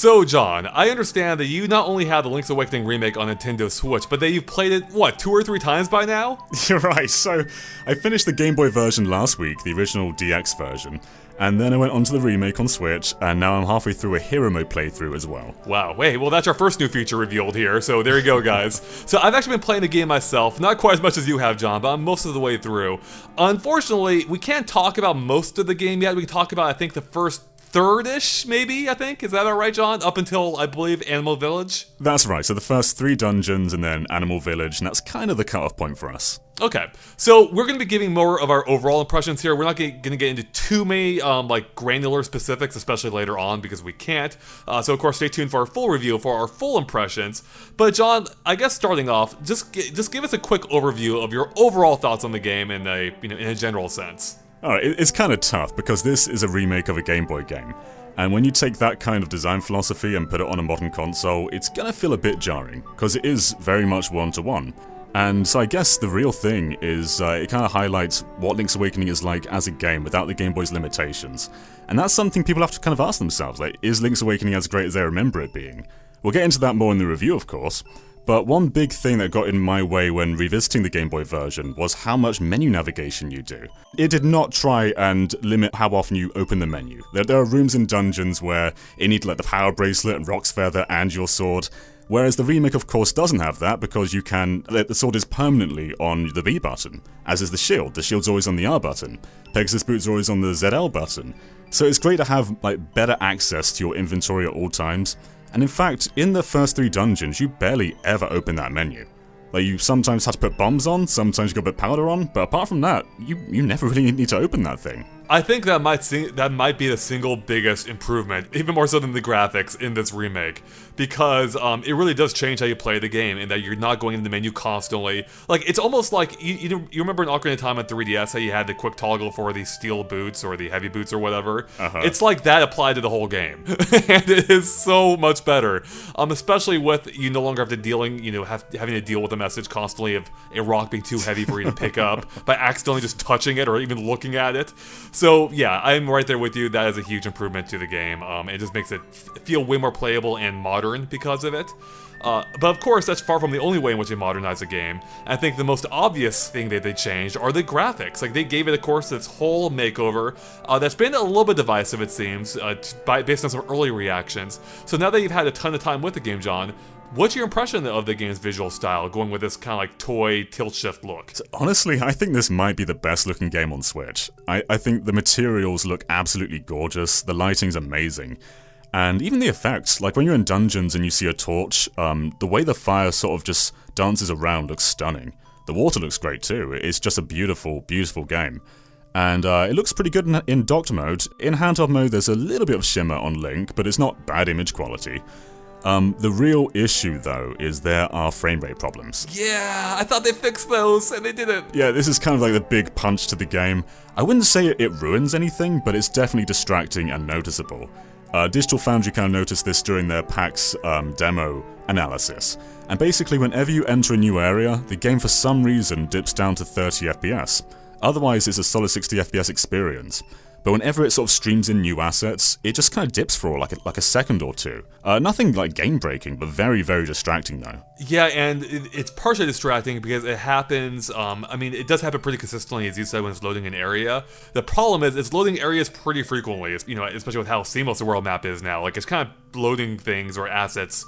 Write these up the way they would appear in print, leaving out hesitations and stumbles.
So, John, I understand that you not only have the Link's Awakening remake on Nintendo Switch, but that you've played it, what, 2 or 3 times by now? You're right, so I finished the Game Boy version last week, the original DX version, and then I went on to the remake on Switch, and now I'm halfway through a Hero Mode playthrough as well. Wow, wait, well that's our first new feature revealed here, so there you go, guys. So I've actually been playing the game myself, not quite as much as you have, John, but I'm most of the way through. Unfortunately, we can't talk about most of the game yet. We can talk about, I think, the first third-ish, maybe, I think? Is that alright, John? Up until, I believe, Animal Village? That's right, so the first 3 dungeons and then Animal Village, and that's kind of the cutoff point for us. Okay, so we're going to be giving more of our overall impressions here. We're not going to get into too many granular specifics, especially later on, because we can't. So of course, stay tuned for our full review, for our full impressions. But John, I guess starting off, just give us a quick overview of your overall thoughts on the game in a general sense. Alright, it's kind of tough because this is a remake of a Game Boy game. And when you take that kind of design philosophy and put it on a modern console, it's gonna feel a bit jarring, because it is very much one-to-one. And so I guess the real thing is it kind of highlights what Link's Awakening is like as a game without the Game Boy's limitations. And that's something people have to kind of ask themselves, like, is Link's Awakening as great as they remember it being? We'll get into that more in the review, of course. But one big thing that got in my way when revisiting the Game Boy version was how much menu navigation you do. It did not try and limit how often you open the menu. There are rooms in dungeons where you need like the power bracelet and Rock's Feather and your sword, whereas the remake of course doesn't have that because you can, the sword is permanently on the B button, as is the shield. The shield's always on the R button. Pegasus boots are always on the ZL button. So it's great to have like better access to your inventory at all times. And in fact, in the first 3 dungeons, you barely ever open that menu. Like, you sometimes have to put bombs on, sometimes you gotta put powder on, but apart from that, you never really need to open that thing. I think that might be the single biggest improvement, even more so than the graphics in this remake, because it really does change how you play the game, in that you're not going into the menu constantly. Like, it's almost like, you remember in Ocarina of Time on 3DS how you had the quick toggle for the steel boots or the heavy boots or whatever? It's like that applied to the whole game, and it is so much better, especially with you no longer have to having to deal with the message constantly of a rock being too heavy for you to pick up by accidentally just touching it or even looking at it. So yeah, I'm right there with you. That is a huge improvement to the game. It just makes it feel way more playable and modern because of it. But of course, that's far from the only way in which they modernize a game. I think the most obvious thing that they changed are the graphics. Like, they gave it, of course, this whole makeover that's been a little bit divisive, it seems, based on some early reactions. So now that you've had a ton of time with the game, John, what's your impression of the game's visual style, going with this kind of like toy tilt-shift look? So honestly, I think this might be the best looking game on Switch. I think the materials look absolutely gorgeous, the lighting's amazing. And even the effects, like when you're in dungeons and you see a torch, the way the fire sort of just dances around looks stunning. The water looks great too. It's just a beautiful, beautiful game. And it looks pretty good in docked mode. In handheld mode, there's a little bit of shimmer on Link, but it's not bad image quality. The real issue, though, is there are frame rate problems. Yeah, I thought they fixed those, and they didn't. Yeah, this is kind of like the big punch to the game. I wouldn't say it ruins anything, but it's definitely distracting and noticeable. Digital Foundry kind of noticed this during their PAX demo analysis. And basically, whenever you enter a new area, the game for some reason dips down to 30 FPS. Otherwise, it's a solid 60 FPS experience. But whenever it sort of streams in new assets, it just kind of dips for like a second or two. Nothing like game-breaking, but very, very distracting though. Yeah, and it's partially distracting because it happens, it does happen pretty consistently, as you said, when it's loading an area. The problem is, it's loading areas pretty frequently, especially with how seamless the world map is now. Like, it's kind of loading things or assets,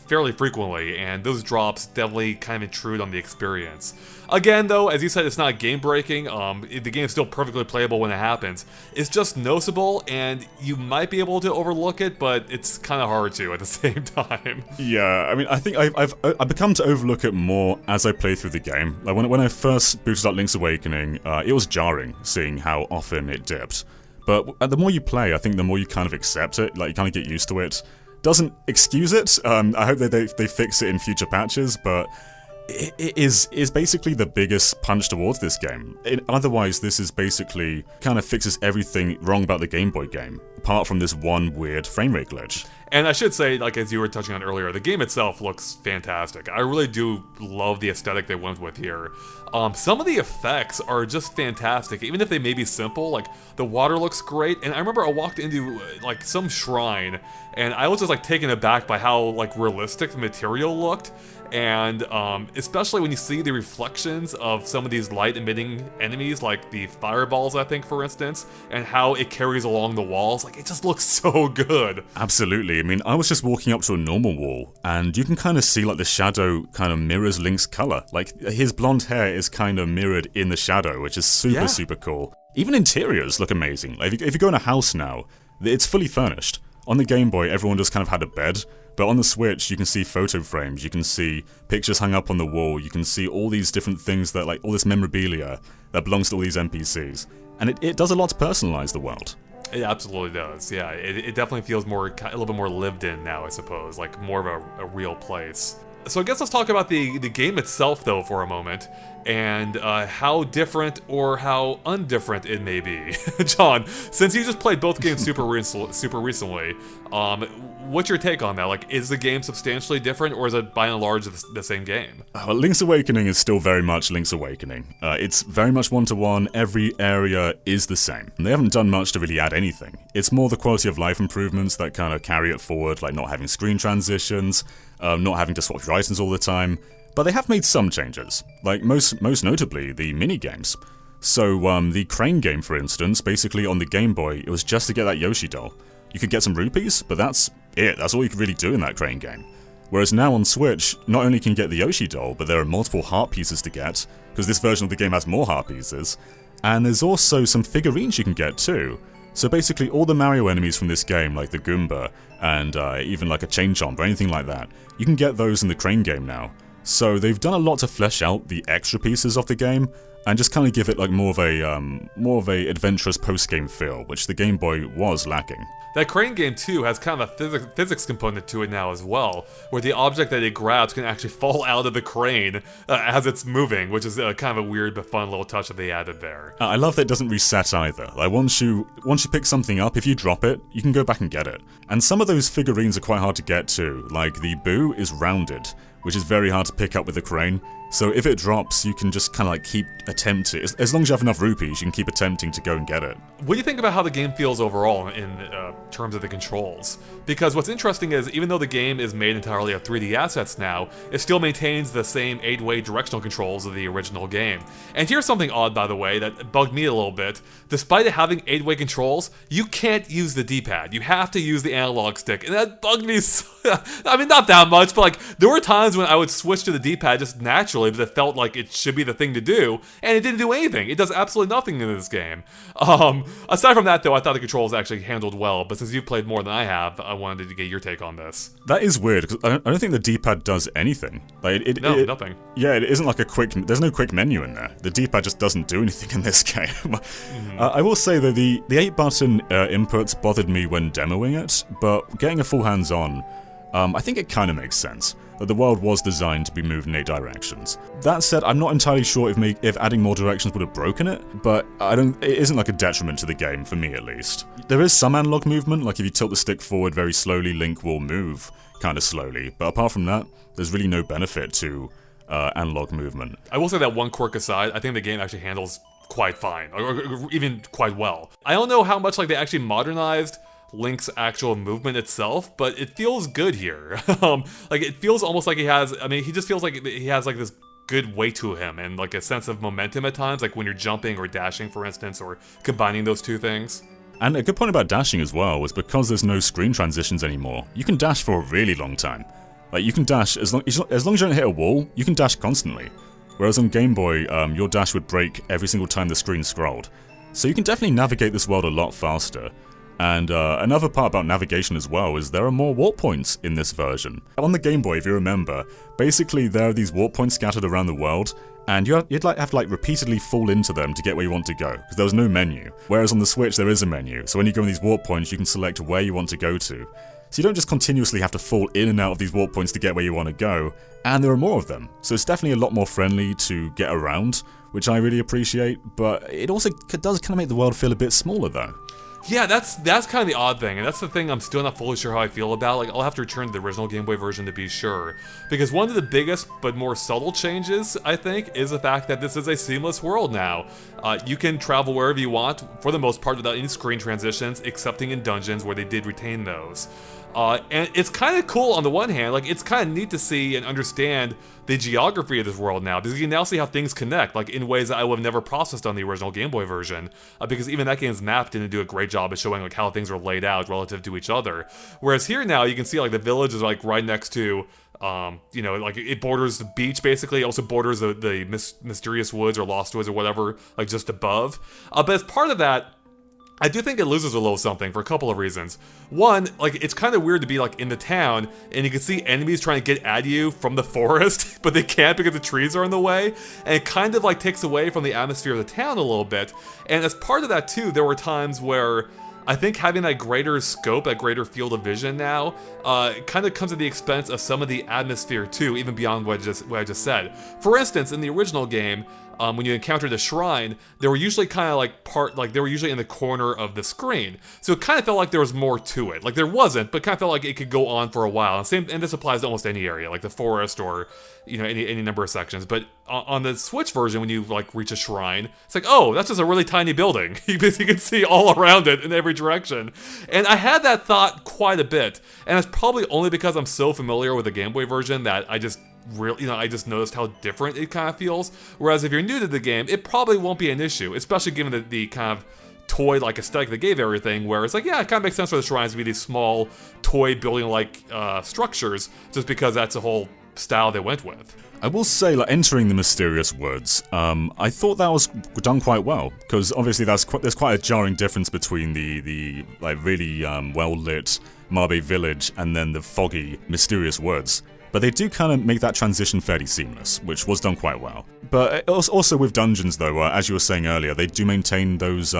fairly frequently, and those drops definitely kind of intrude on the experience. Again, though, as you said, it's not game-breaking. The game's still perfectly playable when it happens. It's just noticeable, and you might be able to overlook it, but it's kind of hard to at the same time. Yeah, I mean, I think I've become to overlook it more as I play through the game. Like when I first booted up Link's Awakening, it was jarring seeing how often it dipped. But the more you play, I think the more you kind of accept it. Like, you kind of get used to it. Doesn't excuse it. I hope that they fix it in future patches, but it is basically the biggest punch towards this game. Otherwise, this is basically kind of fixes everything wrong about the Game Boy game. apart from this one weird frame rate glitch. And I should say, like as you were touching on earlier, the game itself looks fantastic. I really do love the aesthetic they went with here. Some of the effects are just fantastic, even if they may be simple. Like the water looks great, and I remember I walked into like some shrine, and I was just like taken aback by how like realistic the material looked. And especially when you see the reflections of some of these light-emitting enemies, like the fireballs, I think, for instance, and how it carries along the walls, like, it just looks so good. Absolutely. I mean, I was just walking up to a normal wall, and you can kind of see, like, the shadow kind of mirrors Link's color. Like, his blonde hair is kind of mirrored in the shadow, which is super cool. Even interiors look amazing. Like, if you go in a house now, it's fully furnished. On the Game Boy, everyone just kind of had a bed, but on the Switch, you can see photo frames, you can see pictures hung up on the wall, you can see all these different things that, like, all this memorabilia that belongs to all these NPCs. And it does a lot to personalize the world. It absolutely does, yeah. It definitely feels more, a little bit more lived in now, I suppose, like more of a real place. So I guess let's talk about the game itself, though, for a moment, and how different or how undifferent it may be. John, since you just played both games super recently, what's your take on that? Like, is the game substantially different, or is it by and large the same game? Well, Link's Awakening is still very much Link's Awakening. It's very much one-to-one, every area is the same. And they haven't done much to really add anything. It's more the quality of life improvements that kind of carry it forward, like not having screen transitions, not having to swap your items all the time. But they have made some changes, like most notably the mini-games. So the crane game, for instance, basically on the Game Boy, it was just to get that Yoshi doll. You could get some rupees, but that's it. That's all you could really do in that crane game. Whereas now on Switch, not only can you get the Yoshi doll, but there are multiple heart pieces to get, because this version of the game has more heart pieces. And there's also some figurines you can get too. So basically all the Mario enemies from this game, like the Goomba, and even like a Chain Chomp or anything like that, you can get those in the crane game now. So they've done a lot to flesh out the extra pieces of the game, and just kind of give it like more of a adventurous post-game feel, which the Game Boy was lacking. That crane game too has kind of a physics component to it now as well, where the object that it grabs can actually fall out of the crane as it's moving, which is kind of a weird but fun little touch that they added there. I love that it doesn't reset either. Like once you pick something up, if you drop it, you can go back and get it. And some of those figurines are quite hard to get to. Like the Boo is rounded, which is very hard to pick up with the crane. So if it drops, you can just kind of like keep attempting. As long as you have enough rupees, you can keep attempting to go and get it. What do you think about how the game feels overall in terms of the controls? Because what's interesting is, even though the game is made entirely of 3D assets now, it still maintains the same 8-way directional controls of the original game. And here's something odd, by the way, that bugged me a little bit. Despite it having 8-way controls, you can't use the D-pad. You have to use the analog stick, and that bugged me so I mean, not that much, but like, there were times when I would switch to the D-pad just naturally because it felt like it should be the thing to do, and it didn't do anything. It does absolutely nothing in this game. Aside from that, though, I thought the controls actually handled well, but since you've played more than I have, I wanted to get your take on this. That is weird, because I don't think the D-pad does anything. Like nothing. Yeah, it isn't like a quick... There's no quick menu in there. The D-pad just doesn't do anything in this game. I will say, though, the 8-button inputs bothered me when demoing it, but getting a full hands-on, I think it kind of makes sense. That the world was designed to be moved in 8 directions. That said, I'm not entirely sure if adding more directions would have broken it, but it isn't like a detriment to the game, for me at least. There is some analog movement, like if you tilt the stick forward very slowly, Link will move kind of slowly, but apart from that, there's really no benefit to analog movement. I will say that one quirk aside, I think the game actually handles quite fine, or even quite well. I don't know how much like they actually modernized Link's actual movement itself, but it feels good here. Like, it feels almost like he just feels like he has like this good weight to him and like a sense of momentum at times, like when you're jumping or dashing, for instance, or combining those two things. And a good point about dashing as well was because there's no screen transitions anymore, you can dash for a really long time. Like, you can dash as long as you don't hit a wall, you can dash constantly. Whereas on Game Boy, your dash would break every single time the screen scrolled. So you can definitely navigate this world a lot faster. And another part about navigation as well is there are more warp points in this version. On the Game Boy, if you remember, basically there are these warp points scattered around the world, and you'd have to like repeatedly fall into them to get where you want to go, because there was no menu. Whereas on the Switch there is a menu, so when you go in these warp points you can select where you want to go to. So you don't just continuously have to fall in and out of these warp points to get where you want to go, and there are more of them. So it's definitely a lot more friendly to get around, which I really appreciate, but it also does kind of make the world feel a bit smaller though. Yeah, that's kind of the odd thing, and that's the thing I'm still not fully sure how I feel about. Like, I'll have to return to the original Game Boy version to be sure. Because one of the biggest but more subtle changes, I think, is the fact that this is a seamless world now. You can travel wherever you want, for the most part, without any screen transitions, excepting in dungeons where they did retain those. And it's kind of cool on the one hand, like, it's kind of neat to see and understand the geography of this world now, because you can now see how things connect, like, in ways that I would have never processed on the original Game Boy version, because even that game's map didn't do a great job of showing, like, how things are laid out relative to each other. Whereas here now, you can see, like, the village is, like, right next to, you know, like, it borders the beach, basically. It also borders the mysterious woods or lost woods or whatever, like, just above. But as part of that, I do think it loses a little something for a couple of reasons. One, like, it's kind of weird to be, like, in the town, and you can see enemies trying to get at you from the forest, but they can't because the trees are in the way, and it kind of, like, takes away from the atmosphere of the town a little bit. And as part of that, too, there were times where I think having that greater scope, that greater field of vision now, kind of comes at the expense of some of the atmosphere, too, even beyond what I just said. For instance, in the original game, when you encountered a shrine, they were usually kind of like they were usually in the corner of the screen. So it kind of felt like there was more to it. Like, there wasn't, but kind of felt like it could go on for a while. And this applies to almost any area, like the forest or, you know, any number of sections. But on the Switch version, when you, like, reach a shrine, it's like, oh, that's just a really tiny building. You can see all around it in every direction. And I had that thought quite a bit. And it's probably only because I'm so familiar with the Game Boy version that I just I just noticed how different it kind of feels. Whereas if you're new to the game, it probably won't be an issue, especially given the kind of toy-like aesthetic they gave everything, where it's like, yeah, it kind of makes sense for the shrines to be these small toy building-like structures, just because that's the whole style they went with. I will say, like, entering the mysterious woods, I thought that was done quite well, because obviously there's quite a jarring difference between the like, really well-lit Mabe village and then the foggy, mysterious woods. But they do kind of make that transition fairly seamless, which was done quite well. But also with dungeons, though, as you were saying earlier, they do maintain those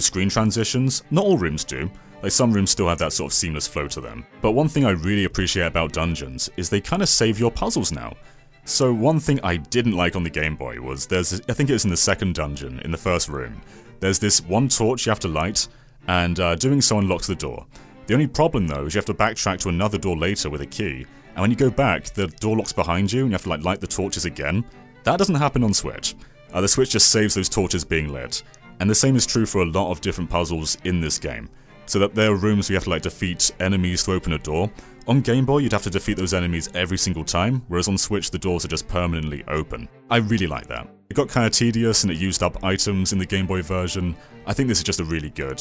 screen transitions. Not all rooms do. Like, some rooms still have that sort of seamless flow to them. But one thing I really appreciate about dungeons is they kind of save your puzzles now. So one thing I didn't like on the Game Boy was I think it was in the second dungeon, in the first room, there's this one torch you have to light, and doing so unlocks the door. The only problem, though, is you have to backtrack to another door later with a key, and when you go back, the door locks behind you, and you have to, like, light the torches again. That doesn't happen on Switch. The Switch just saves those torches being lit. And the same is true for a lot of different puzzles in this game. So that there are rooms where you have to, like, defeat enemies to open a door. On Game Boy, you'd have to defeat those enemies every single time, whereas on Switch, the doors are just permanently open. I really like that. It got kind of tedious and it used up items in the Game Boy version. I think this is just a really good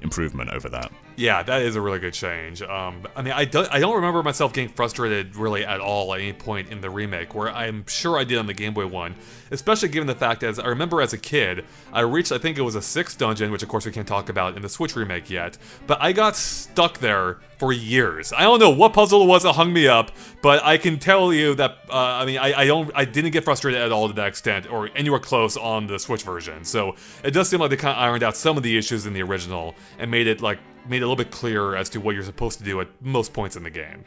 improvement over that. Yeah, that is a really good change. I mean, I don't remember myself getting frustrated really at all at any point in the remake, where I'm sure I did on the Game Boy one, especially given the fact as I remember as a kid, I reached, I think it was a 6th dungeon, which of course we can't talk about in the Switch remake yet, but I got stuck there for years. I don't know what puzzle it was that hung me up, but I can tell you that, I mean, I didn't get frustrated at all to that extent, or anywhere close on the Switch version, so it does seem like they kind of ironed out some of the issues in the original, and made it a little bit clearer as to what you're supposed to do at most points in the game.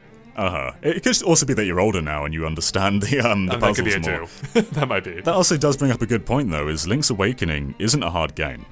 It could also be that you're older now and you understand the puzzles that could be it more. Too. That might be. That also does bring up a good point, though, is Link's Awakening isn't a hard game.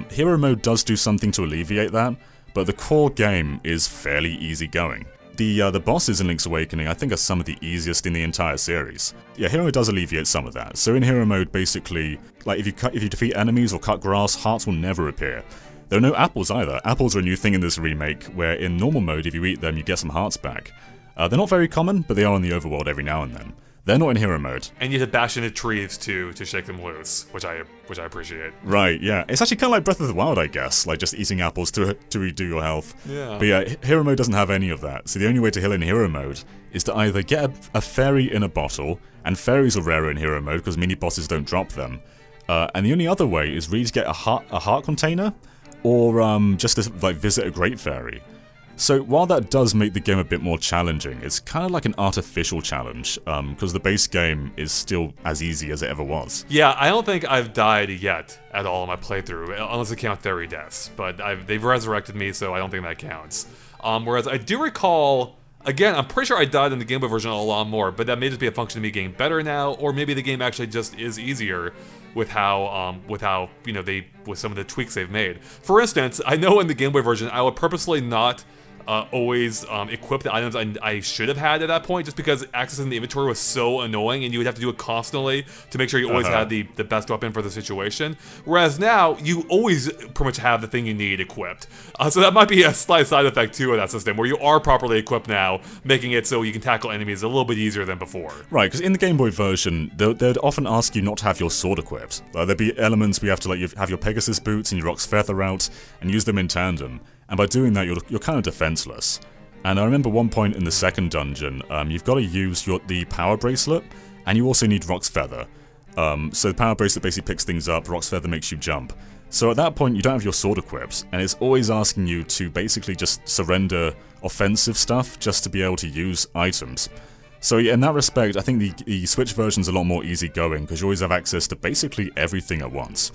Hero Mode does do something to alleviate that, but the core game is fairly easygoing. The bosses in Link's Awakening, I think, are some of the easiest in the entire series. Yeah, Hero Mode does alleviate some of that. So in Hero Mode, basically, like, if you defeat enemies or cut grass, hearts will never appear. There are no apples either. Apples are a new thing in this remake, where in normal mode, if you eat them, you get some hearts back. They're not very common, but they are in the overworld every now and then. They're not in hero mode. And you have to bash into trees to shake them loose, which I appreciate. Right, yeah. It's actually kind of like Breath of the Wild, I guess, like just eating apples to redo your health. Yeah. But yeah, hero mode doesn't have any of that, so the only way to heal in hero mode is to either get a fairy in a bottle, and fairies are rarer in hero mode because mini-bosses don't drop them, and the only other way is really to get a heart container, or just to like visit a great fairy. So while that does make the game a bit more challenging, it's kind of like an artificial challenge, because the base game is still as easy as it ever was. Yeah, I don't think I've died yet at all in my playthrough, unless I count fairy deaths, but they've resurrected me, so I don't think that counts. Whereas I do recall, again, I'm pretty sure I died in the Game Boy version a lot more, but that may just be a function of me getting better now, or maybe the game actually just is easier. with how with some of the tweaks they've made. For instance, I know in the Game Boy version, I would purposely not always equip the items I should have had at that point, just because accessing the inventory was so annoying, and you would have to do it constantly to make sure you always had the best weapon for the situation. Whereas now, you always pretty much have the thing you need equipped. So that might be a slight side effect too of that system, where you are properly equipped now, making it so you can tackle enemies a little bit easier than before. Right, because in the Game Boy version, they'd often ask you not to have your sword equipped. There'd be elements where you have to have your Pegasus boots and your Rock's Feather out, and use them in tandem. And by doing that, you're kind of defenseless. And I remember one point in the second dungeon, you've got to use the power bracelet, and you also need Rock's Feather. So the power bracelet basically picks things up, Rock's Feather makes you jump. So at that point, you don't have your sword equipped, and it's always asking you to basically just surrender offensive stuff just to be able to use items. So yeah, in that respect, I think the Switch version's a lot more easygoing, because you always have access to basically everything at once.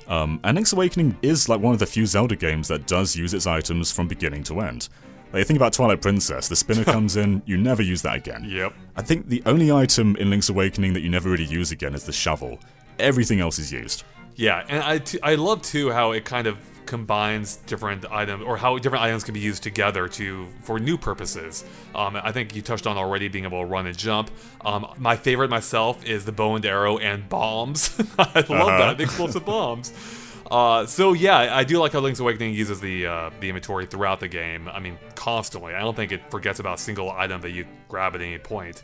And Link's Awakening is like one of the few Zelda games that does use its items from beginning to end. Like, think about Twilight Princess, the spinner comes in, you never use that again. Yep. I think the only item in Link's Awakening that you never really use again is the shovel. Everything else is used. Yeah, and I love too how it kind of combines different items, or how different items can be used together for new purposes. I think you touched on already being able to run and jump. My favorite myself is the bow and arrow and bombs. I love that, the explosive bombs. So yeah, I do like how Link's Awakening uses the inventory throughout the game. I mean, constantly. I don't think it forgets about a single item that you grab at any point.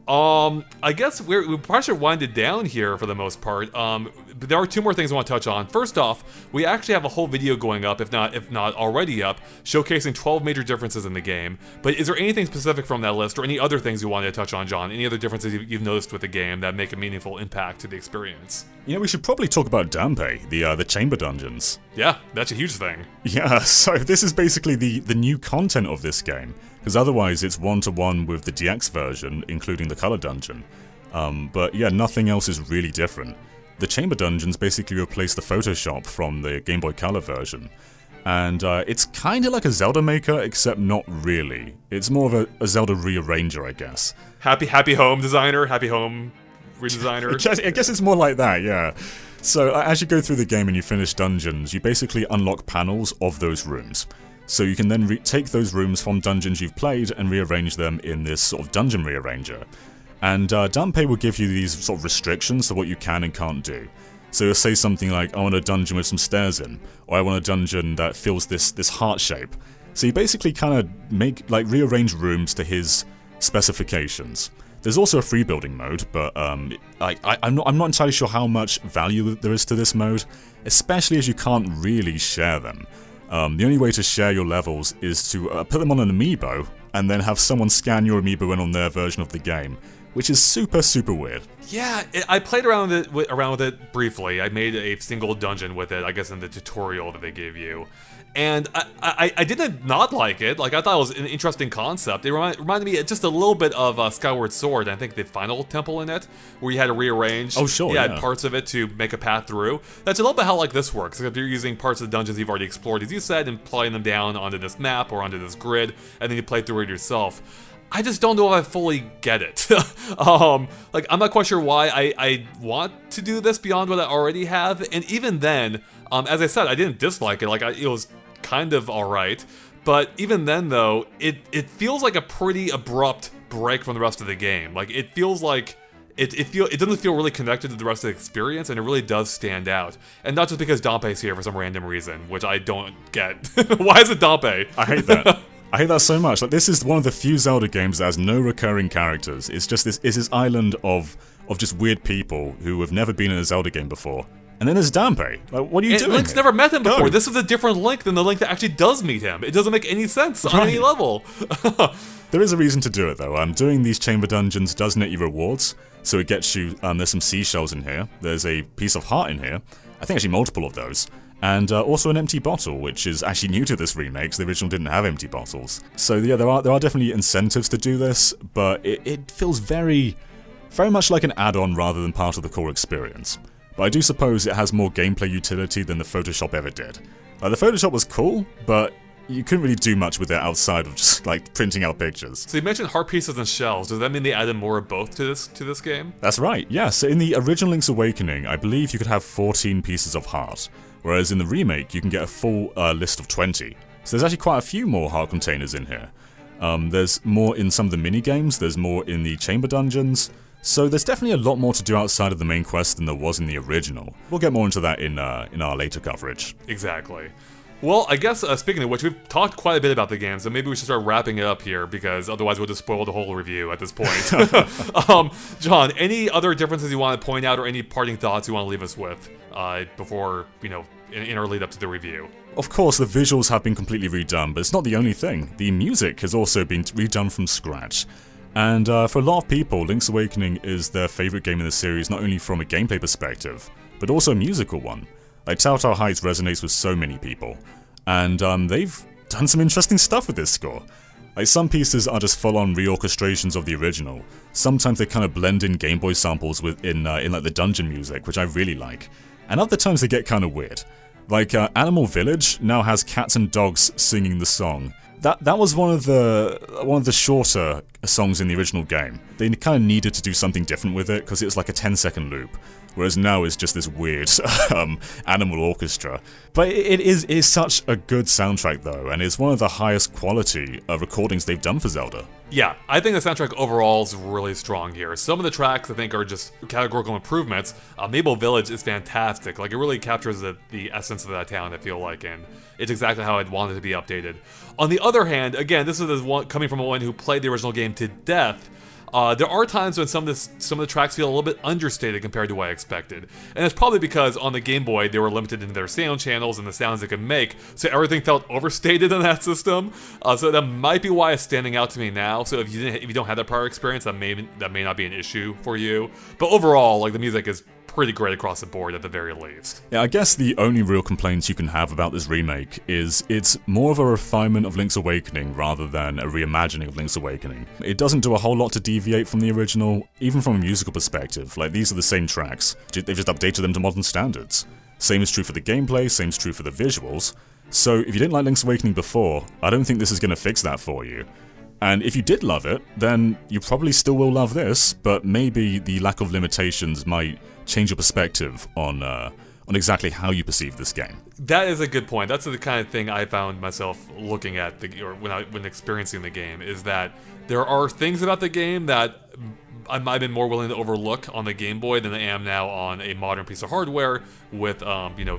I guess we probably should wind it down here for the most part. But there are two more things I want to touch on. First off, we actually have a whole video going up, if not already up, showcasing 12 major differences in the game. But is there anything specific from that list, or any other things you wanted to touch on, John? Any other differences you've noticed with the game that make a meaningful impact to the experience? You know, we should probably talk about Dampe, the chamber dungeons. Yeah, that's a huge thing. Yeah, so this is basically the new content of this game, because otherwise it's one-to-one with the DX version, including the color dungeon. But yeah, nothing else is really different. The chamber dungeons basically replace the Photoshop from the Game Boy Color version. And it's kind of like a Zelda Maker, except not really. It's more of a Zelda rearranger, I guess. Happy home designer, happy home redesigner. I guess it's more like that, yeah. So as you go through the game and you finish dungeons, you basically unlock panels of those rooms. So you can then take those rooms from dungeons you've played and rearrange them in this sort of dungeon rearranger. And Dampe will give you these sort of restrictions to what you can and can't do. So you'll say something like, I want a dungeon with some stairs in, or I want a dungeon that fills this heart shape. So you basically kind of rearrange rooms to his specifications. There's also a free building mode, but I'm not entirely sure how much value there is to this mode, especially as you can't really share them. The only way to share your levels is to put them on an amiibo, and then have someone scan your amiibo in on their version of the game, which is super, super weird. Yeah, I played around with it briefly. I made a single dungeon with it, I guess in the tutorial that they gave you. And I didn't not like it. Like, I thought it was an interesting concept. It reminded me just a little bit of Skyward Sword, I think the final temple in it, where you had to rearrange parts of it to make a path through. That's a little bit how like this works, except you're using parts of the dungeons you've already explored, as you said, and playing them down onto this map or onto this grid, and then you play through it yourself. I just don't know if I fully get it. Like, I'm not quite sure why I want to do this beyond what I already have, and even then, as I said, I didn't dislike it. Like, it was kind of alright, but even then though, it feels like a pretty abrupt break from the rest of the game. Like, it feels like it doesn't feel really connected to the rest of the experience, and it really does stand out. And not just because Dampe's here for some random reason, which I don't get. Why is it Dampe? I hate that. I hate that so much. Like, this is one of the few Zelda games that has no recurring characters. It's just this island of just weird people who have never been in a Zelda game before. And then there's Dampe. Like, what are you doing? Link's never met him before. No. This is a different Link than the Link that actually does meet him. It doesn't make any sense on any level. There is a reason to do it, though. Doing these chamber dungeons does net you rewards, so it gets you. There's some seashells in here. There's a piece of heart in here. I think actually multiple of those. And also an empty bottle, which is actually new to this remake, because the original didn't have empty bottles. So yeah, there are definitely incentives to do this, but it feels very, very much like an add-on rather than part of the core experience. But I do suppose it has more gameplay utility than the Photoshop ever did. The Photoshop was cool, but you couldn't really do much with it outside of just like printing out pictures. So you mentioned heart pieces and shells. Does that mean they added more of both to this game? That's right, yeah. So in the original Link's Awakening, I believe you could have 14 pieces of heart, whereas in the remake, you can get a full list of 20. So there's actually quite a few more heart containers in here. There's more in some of the mini-games, there's more in the chamber dungeons, so there's definitely a lot more to do outside of the main quest than there was in the original. We'll get more into that in our later coverage. Exactly. Well, I guess, speaking of which, we've talked quite a bit about the game, so maybe we should start wrapping it up here, because otherwise we'll just spoil the whole review at this point. John, any other differences you want to point out, or any parting thoughts you want to leave us with before, in our lead up to the review? Of course, the visuals have been completely redone, but it's not the only thing. The music has also been redone from scratch. And for a lot of people, Link's Awakening is their favourite game in the series, not only from a gameplay perspective, but also a musical one. Like, Telltale Heights resonates with so many people, and they've done some interesting stuff with this score. Like, some pieces are just full-on reorchestrations of the original. Sometimes they kind of blend in Game Boy samples in like the dungeon music, which I really like. And other times they get kind of weird. Like, Animal Village now has cats and dogs singing the song. That was one of the shorter songs in the original game. They kind of needed to do something different with it because it was like a 10-second loop, whereas now it's just this weird animal orchestra. But it is such a good soundtrack though, and it's one of the highest quality recordings they've done for Zelda. Yeah, I think the soundtrack overall is really strong here. Some of the tracks I think are just categorical improvements. Maple Village is fantastic. Like, it really captures the essence of that town, I feel like, and it's exactly how I'd want it to be updated. On the other hand, again, this is coming from one who played the original game to death. There are times when some of the tracks feel a little bit understated compared to what I expected. And it's probably because on the Game Boy, they were limited in their sound channels and the sounds they could make, so everything felt overstated in that system. So that might be why it's standing out to me now. So if you don't have that prior experience, that may not be an issue for you. But overall, like, the music is pretty great across the board at the very least. Yeah, I guess the only real complaints you can have about this remake is it's more of a refinement of Link's Awakening rather than a reimagining of Link's Awakening. It doesn't do a whole lot to deviate from the original, even from a musical perspective. Like, these are the same tracks, they've just updated them to modern standards. Same is true for the gameplay, same is true for the visuals. So if you didn't like Link's Awakening before, I don't think this is going to fix that for you. And if you did love it, then you probably still will love this, but maybe the lack of limitations might change your perspective on exactly how you perceive this game. That is a good point. That's the kind of thing I found myself looking at when experiencing the game, is that there are things about the game that I might have been more willing to overlook on the Game Boy than I am now on a modern piece of hardware with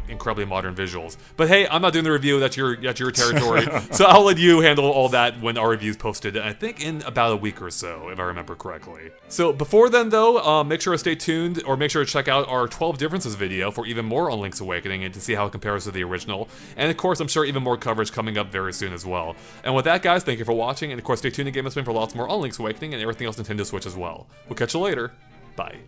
incredibly modern visuals. But hey, I'm not doing the review. That's your territory. So I'll let you handle all that when our review's posted. I think in about a week or so, if I remember correctly. So before then, though, make sure to stay tuned, or make sure to check out our 12 differences video for even more on Link's Awakening and to see how it compares to the original. And of course, I'm sure even more coverage coming up very soon as well. And with that, guys, thank you for watching. And of course, stay tuned to Game of Spin for lots more on Link's Awakening and everything else Nintendo Switch as well. We'll catch you later. Bye.